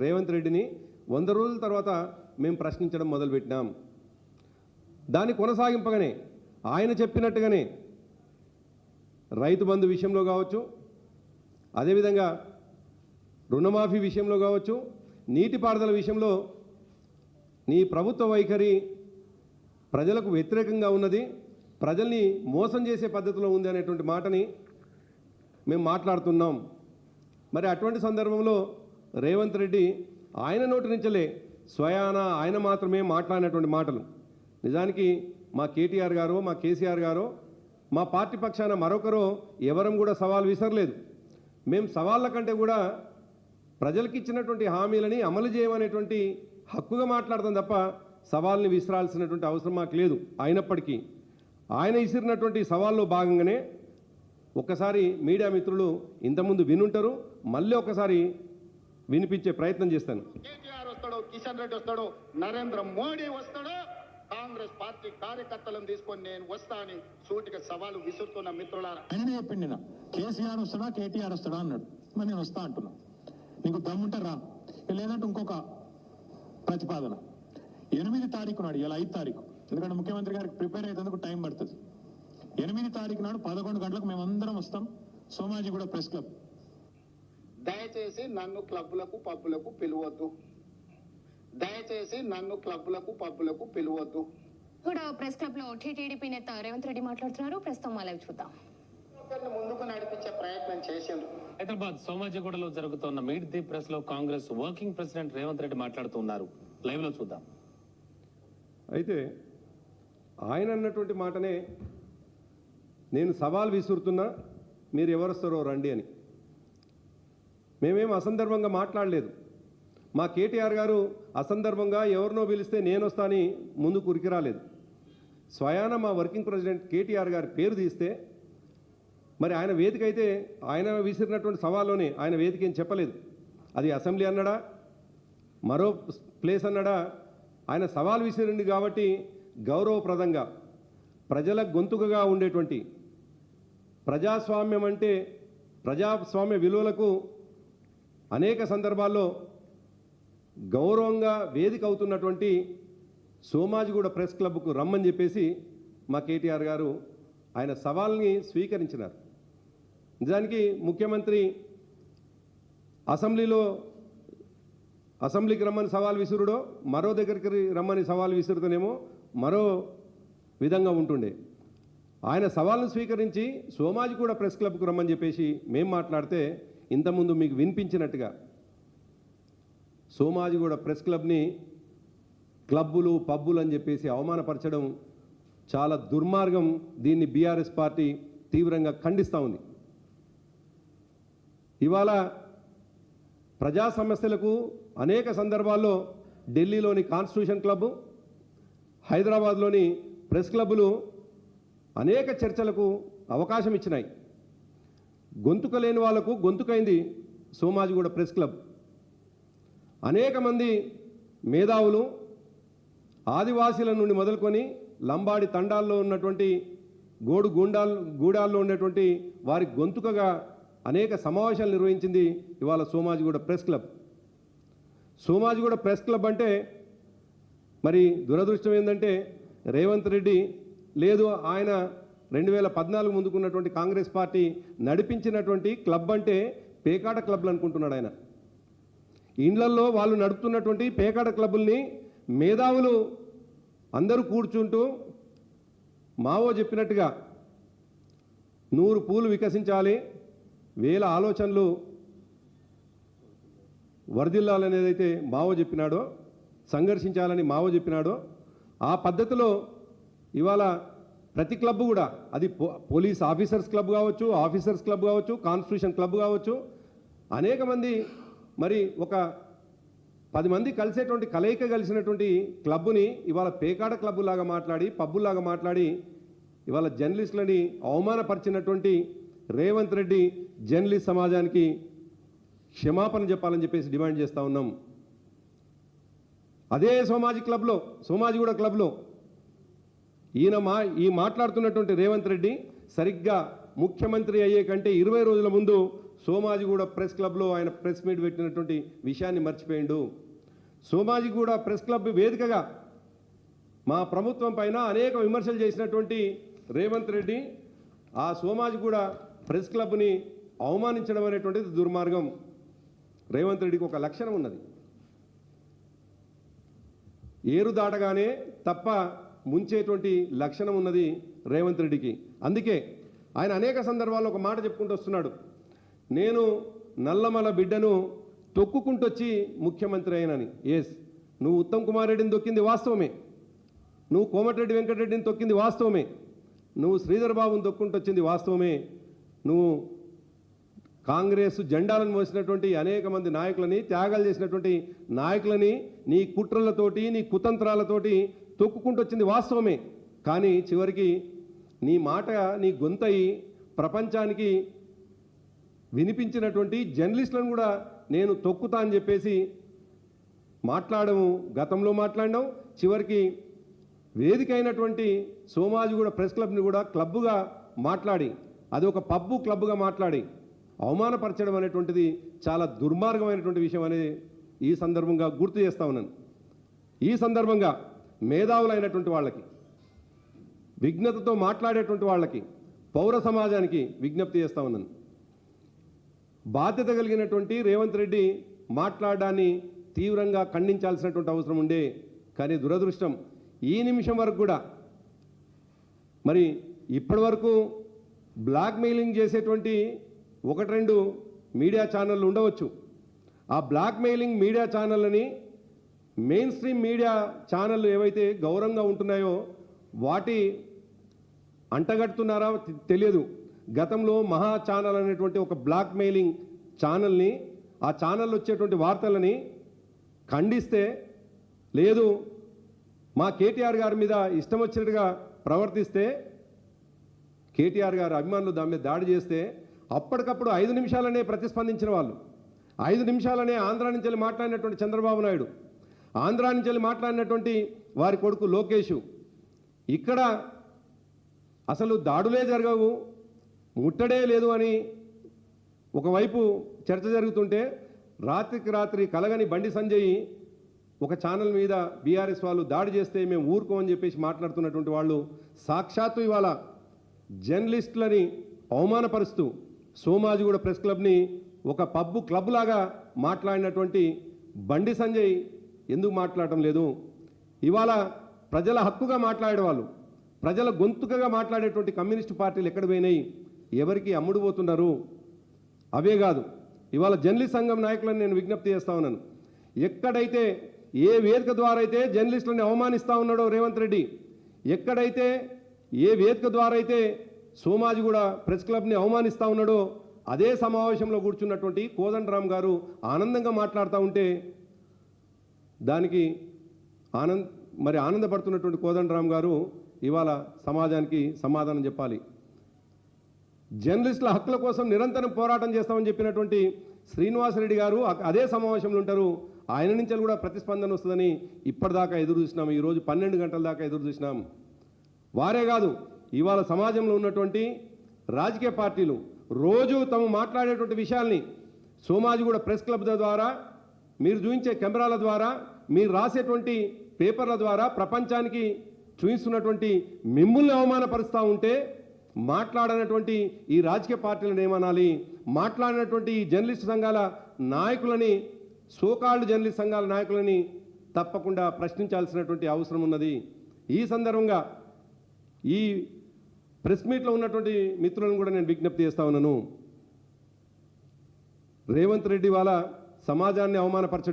రేవంత్ రెడ్డిని 100 రోజుల తర్వాత మేము ప్రశ్నించడం మొదలుపెట్టినాం. దాని కొనసాగింపగానే ఆయన చెప్పినట్టుగానే రైతు బంధు విషయంలో కావచ్చు, అదేవిధంగా రుణమాఫీ విషయంలో కావచ్చు, నీటిపారుదల విషయంలో నీ ప్రభుత్వ వైఖరి ప్రజలకు వ్యతిరేకంగా ఉన్నది, ప్రజల్ని మోసం చేసే పద్ధతిలో ఉంది అనేటువంటి మాటని మేము మాట్లాడుతున్నాం. మరి అటువంటి సందర్భంలో రేవంత్ రెడ్డి ఆయన నోటి నుంచలే స్వయాన ఆయన మాత్రమే మాట్లాడినటువంటి మాటలు. నిజానికి మా కేటీఆర్ గారో మా కేసీఆర్ గారో మా పార్టీ పక్షాన మరొకరో ఎవరం కూడా సవాల్ విసరలేదు. మేము సవాళ్ళ కంటే కూడా ప్రజలకు ఇచ్చినటువంటి హామీలని అమలు చేయమనేటువంటి హక్కుగా మాట్లాడతాం తప్ప సవాల్ని విసరాల్సినటువంటి అవసరం మాకు లేదు. అయినప్పటికీ ఆయన విసిరినటువంటి సవాల్లో భాగంగానే ఒక్కసారి మీడియా మిత్రులు ఇంతకుముందు వినుంటారు, మళ్ళీ ఒకసారి వినిపించే ప్రయత్నం చేస్తాను. కేటీఆర్ వస్తాడో, కిషన్ రెడ్డి వస్తాడో, నరేంద్ర మోడీ వస్తాడో, కాంగ్రెస్ పార్టీ కార్యకర్తలను తీసుకొని నేను వస్తా అని సూటిగా సవాలు విసురుతున్న మిత్రులారా. ఆయనే చెప్పిండి నా కేసీఆర్ వస్తాడా కేటీఆర్ వస్తాడా అన్నాడు. మరి నేను వస్తా అంటున్నా, నీకు దమ్ముంటే రా, లేదంటే ఇంకొక ప్రతిపాదన 8 తారీఖు నాడు, ఇలా 5 తారీఖు, ఎందుకంటే ముఖ్యమంత్రి గారికి ప్రిపేర్ అయ్యేందుకు టైం పడుతుంది. 8 తారీఖు నాడు 11 గంటలకు మేమందరం వస్తాం, సోమాజిగూడ ప్రెస్ క్లబ్. దయచేసి నన్ను క్లబ్లకు పబ్బులకు పిలవద్దు, దయచేసి నన్ను క్లబ్లకు పబ్బులకు పిలవద్దు. కూడా ప్రెస్ క్లబ్ లో టీడీపీ నేత రేవంత్ రెడ్డి మాట్లాడుతున్నారు. ప్రస్తుతం లైవ్ చూద్దాం. ముందుకు నడిపించే ప్రయత్నం చేసిండు. హైదరాబాద్ సోమాజిగూడలో జరుగుతున్న మీట్ ది ప్రెస్ లో కాంగ్రెస్ వర్కింగ్ ప్రెసిడెంట్ రేవంత్ రెడ్డి మాట్లాడుతున్నారు. లైవ్ లో చూద్దాం. అయితే ఆయన అన్నటువంటి మాటనే నేను సవాల్ విసురుతున్నా, మీరు ఎవరొస్తారో రండి అని. మేమేం అసందర్భంగా మాట్లాడలేదు. మా కేటీఆర్ గారు అసందర్భంగా ఎవరినో పిలిస్తే నేను వస్తా అని ముందుకు ఉరికి రాలేదు. స్వయాన మా వర్కింగ్ ప్రెసిడెంట్ కేటీఆర్ గారి పేరు తీస్తే మరి ఆయన వేదిక అయితే ఆయన విసిరినటువంటి సవాల్లోనే ఆయన వేదిక ఏం చెప్పలేదు. అది అసెంబ్లీ అన్నాడా, మరో ప్లేస్ అన్నాడా, ఆయన సవాల్ విసిరింది కాబట్టి గౌరవప్రదంగా ప్రజల గొంతుకగా ఉండేటువంటి ప్రజాస్వామ్యం అంటే ప్రజాస్వామ్య విలువలకు అనేక సందర్భాల్లో గౌరవంగా వేదిక అవుతున్నటువంటి సోమాజిగూడ ప్రెస్ క్లబ్కు రమ్మని చెప్పేసి మా కేటీఆర్ గారు ఆయన సవాల్ని స్వీకరించినారు. నిజానికి ముఖ్యమంత్రి అసెంబ్లీకి రమ్మని సవాల్ విసురుడో, మరో దగ్గరికి రమ్మని సవాల్ విసురుతనేమో మరో విధంగా ఉంటుండే. ఆయన సవాల్ను స్వీకరించి సోమాజిగూడ ప్రెస్ క్లబ్కు రమ్మని చెప్పేసి మేము మాట్లాడితే ఇంతకుముందు మీకు వినిపించినట్టుగా సోమాజిగూడ ప్రెస్ క్లబ్ని క్లబ్బులు పబ్బులు అని చెప్పేసి అవమానపరచడం చాలా దుర్మార్గం. దీన్ని బీఆర్ఎస్ పార్టీ తీవ్రంగా ఖండిస్తూ ఉంది. ఇవాళ ప్రజా సమస్యలకు అనేక సందర్భాల్లో ఢిల్లీలోని కాన్స్టిట్యూషన్ క్లబ్, హైదరాబాద్లోని ప్రెస్ క్లబ్బులు అనేక చర్చలకు అవకాశం ఇచ్చినాయి. గొంతుక లేని వాళ్లకు గొంతుకైంది సోమాజిగూడ ప్రెస్ క్లబ్. అనేక మంది మేధావులు ఆదివాసీల నుండి మొదలుకొని లంబాడి తండాల్లో ఉన్నటువంటి గూడాల్లో ఉన్నటువంటి వారి గొంతుకగా అనేక సమావేశాలు నిర్వహించింది ఇవాళ Somajiguda press club. Somajiguda press club అంటే మరి దురదృష్టం ఏంటంటే రేవంత్ రెడ్డి లేదు, ఆయన 2014 ముందుకున్నటువంటి కాంగ్రెస్ పార్టీ నడిపించినటువంటి క్లబ్ అంటే పేకాట క్లబ్లు అనుకుంటున్నాడు ఆయన. ఇండ్లల్లో వాళ్ళు నడుపుతున్నటువంటి పేకాట క్లబ్బుల్ని మేధావులు అందరూ కూర్చుంటూ మావో చెప్పినట్టుగా 100 పూలు వికసించాలి, 1000 ఆలోచనలు వర్ధిల్లాలనేదైతే మావో చెప్పినాడో, సంఘర్షించాలని మావో చెప్పినాడో ఆ పద్ధతిలో ఇవాళ ప్రతి క్లబ్ కూడా, అది పోలీస్ ఆఫీసర్స్ క్లబ్ కావచ్చు, ఆఫీసర్స్ క్లబ్ కావచ్చు, కాన్స్టిట్యూషన్ క్లబ్ కావచ్చు, అనేక మంది మరి ఒక 10 మంది కలిసేటువంటి కలయిక కలిసినటువంటి క్లబ్ని ఇవాళ పేకాట క్లబ్బులాగా మాట్లాడి పబ్బులాగా మాట్లాడి ఇవాళ జర్నలిస్టులని అవమానపరిచినటువంటి రేవంత్ రెడ్డి జర్నలిస్ట్ సమాజానికి క్షమాపణ చెప్పాలని చెప్పేసి డిమాండ్ చేస్తూ ఉన్నాం. అదే సోమాజిగూడ క్లబ్లో ఈ మాట్లాడుతున్నటువంటి రేవంత్ రెడ్డి సరిగ్గా ముఖ్యమంత్రి అయ్యే కంటే 20 రోజుల ముందు సోమాజిగూడ ప్రెస్ క్లబ్లో ఆయన ప్రెస్ మీట్ పెట్టినటువంటి విషయాన్ని మర్చిపోయిండు. సోమాజిగూడ ప్రెస్ క్లబ్ వేదికగా మా ప్రభుత్వం పైన అనేక విమర్శలు చేసినటువంటి రేవంత్ రెడ్డి ఆ సోమాజిగూడ ప్రెస్ క్లబ్ని అవమానించడం అనేటువంటిది దుర్మార్గం. రేవంత్ రెడ్డికి ఒక లక్షణం ఉన్నది, ఏరు దాటగానే తప్ప ముంచేటువంటి లక్షణం ఉన్నది రేవంత్ రెడ్డికి. అందుకే ఆయన అనేక సందర్భాల్లో ఒక మాట చెప్పుకుంటూ వస్తున్నాడు, నేను నల్లమల బిడ్డను తొక్కుకుంటొచ్చి ముఖ్యమంత్రి అయినని. ఎస్, నువ్వు ఉత్తమ్ కుమార్ రెడ్డిని తొక్కింది వాస్తవమే, నువ్వు కోమటిరెడ్డి వెంకటరెడ్డిని తొక్కింది వాస్తవమే, నువ్వు శ్రీధర్ బాబుని తొక్కుంటొచ్చింది వాస్తవమే, నువ్వు కాంగ్రెస్ జెండాలను మోసినటువంటి అనేక మంది నాయకులని, త్యాగాలు చేసినటువంటి నాయకులని నీ కుట్రలతోటి నీ కుతంత్రాలతోటి తొక్కుకుంటూ వచ్చింది వాస్తవమే. కానీ చివరికి నీ మాట నీ గొంతయి ప్రపంచానికి వినిపించినటువంటి జర్నలిస్టులను కూడా నేను తొక్కుతా అని చెప్పేసి మాట్లాడము, గతంలో మాట్లాడినాం. చివరికి వేదిక అయినటువంటి సోమాజిగూడ ప్రెస్ క్లబ్ని కూడా క్లబ్గా మాట్లాడి, అది ఒక పబ్బు క్లబ్గా మాట్లాడి అవమానపరచడం అనేటువంటిది చాలా దుర్మార్గమైనటువంటి విషయం అనేది ఈ సందర్భంగా గుర్తు చేస్తా ఉన్నాను. ఈ సందర్భంగా మేధావులైనటువంటి వాళ్ళకి, విజ్ఞతతో మాట్లాడేటువంటి వాళ్ళకి, పౌర సమాజానికి విజ్ఞప్తి చేస్తా ఉన్నాను. బాధ్యత కలిగినటువంటి రేవంత్ రెడ్డి మాట్లాడడాన్ని తీవ్రంగా ఖండించాల్సినటువంటి అవసరం ఉండే. కానీ దురదృష్టం ఈ నిమిషం వరకు కూడా మరి ఇప్పటి వరకు బ్లాక్మెయిలింగ్ చేసేటువంటి 1-2 మీడియా ఛానళ్ళు ఉండవచ్చు. ఆ బ్లాక్మెయిలింగ్ మీడియా ఛానళ్ళని మెయిన్ స్ట్రీమ్ మీడియా ఛానళ్ళు ఏవైతే గౌరవంగా ఉంటున్నాయో వాటి అంటగడుతున్నారా తెలియదు. గతంలో మహా ఛానల్ అనేటువంటి ఒక బ్లాక్మెయిలింగ్ ఛానల్ని, ఆ ఛానల్లో వచ్చేటువంటి వార్తలని ఖండిస్తే, లేదు మా కేటీఆర్ గారి మీద ఇష్టం వచ్చినట్టుగా ప్రవర్తిస్తే, కేటీఆర్ గారు అభిమానులు దాని మీద దాడి చేస్తే అప్పటికప్పుడు 5 నిమిషాలనే ప్రతిస్పందించిన వాళ్ళు, 5 నిమిషాలనే ఆంధ్రా నుంచి వెళ్ళి మాట్లాడినటువంటి చంద్రబాబు నాయుడు, ఆంధ్రా నుంచి వెళ్ళి మాట్లాడినటువంటి వారి కొడుకు లోకేష్, ఇక్కడ అసలు దాడులే జరగవు, ముట్టడే లేదు అని ఒకవైపు చర్చ జరుగుతుంటే, రాత్రికి రాత్రి కలగని బండి సంజయ్ ఒక ఛానల్ మీద బీఆర్ఎస్ వాళ్ళు దాడి చేస్తే మేము ఊరుకోమని చెప్పేసి మాట్లాడుతున్నటువంటి వాళ్ళు సాక్షాత్తు ఇవాళ జర్నలిస్టులని అవమానపరుస్తూ సోమాజిగూడ ప్రెస్ క్లబ్ని ఒక పబ్బు క్లబ్ లాగా మాట్లాడినటువంటి బండి సంజయ్ ఎందుకు మాట్లాడటం లేదు? ఇవాళ ప్రజల హక్కుగా మాట్లాడేవాళ్ళు, ప్రజల గొంతుకగా మాట్లాడేటువంటి కమ్యూనిస్టు పార్టీలు ఎక్కడ పోయినాయి? ఎవరికి అమ్ముడు పోతున్నారు? అవే కాదు, ఇవాళ జర్నలిస్ట్ సంఘం నాయకులను నేను విజ్ఞప్తి చేస్తా ఉన్నాను. ఎక్కడైతే ఏ వేదిక ద్వారా అయితే జర్నలిస్టులను అవమానిస్తూ ఉన్నాడో రేవంత్ రెడ్డి, ఎక్కడైతే ఏ వేదిక ద్వారా అయితే సోమాజిగూడ ప్రెస్ క్లబ్ని అవమానిస్తూ ఉన్నాడో అదే సమావేశంలో కూర్చున్నటువంటి కోదండరామ్ గారు ఆనందంగా మాట్లాడుతూ ఉంటే దానికి ఆనందపడుతున్నటువంటి కోదండరామ్ గారు ఇవాళ సమాజానికి సమాధానం చెప్పాలి. జర్నలిస్టుల హక్కుల కోసం నిరంతరం పోరాటం చేస్తామని చెప్పినటువంటి శ్రీనివాసరెడ్డి గారు అదే సమావేశంలో ఉంటారు. ఆయన నుంచి కూడా ప్రతిస్పందన వస్తుందని ఇప్పటిదాకా ఎదురు చూసినాం. ఈరోజు 12 గంటల దాకా ఎదురు చూసినాం. వారే కాదు, ఇవాళ సమాజంలో ఉన్నటువంటి రాజకీయ పార్టీలు రోజు తాము మాట్లాడేటువంటి విషయాల్ని సోమాజిగూడ ప్రెస్ క్లబ్ ద్వారా, మీరు చూపించే కెమెరాల ద్వారా, మీరు రాసేటువంటి పేపర్ల ద్వారా ప్రపంచానికి చూపిస్తున్నటువంటి మిమ్మల్ని అవమానపరుస్తూ ఉంటే మాట్లాడనటువంటి ఈ రాజకీయ పార్టీలను ఏమనాలి? మాట్లాడినటువంటి ఈ జర్నలిస్టు సంఘాల నాయకులని, సోకాల్డ్ జర్నలిస్ట్ సంఘాల నాయకులని తప్పకుండా ప్రశ్నించాల్సినటువంటి అవసరం ఉన్నది. ఈ సందర్భంగా ఈ ప్రెస్ మీట్లో ఉన్నటువంటి మిత్రులను కూడా నేను విజ్ఞప్తి చేస్తా ఉన్నాను. రేవంత్ రెడ్డి వాళ్ళ సమాజాన్ని అవమానపరచడం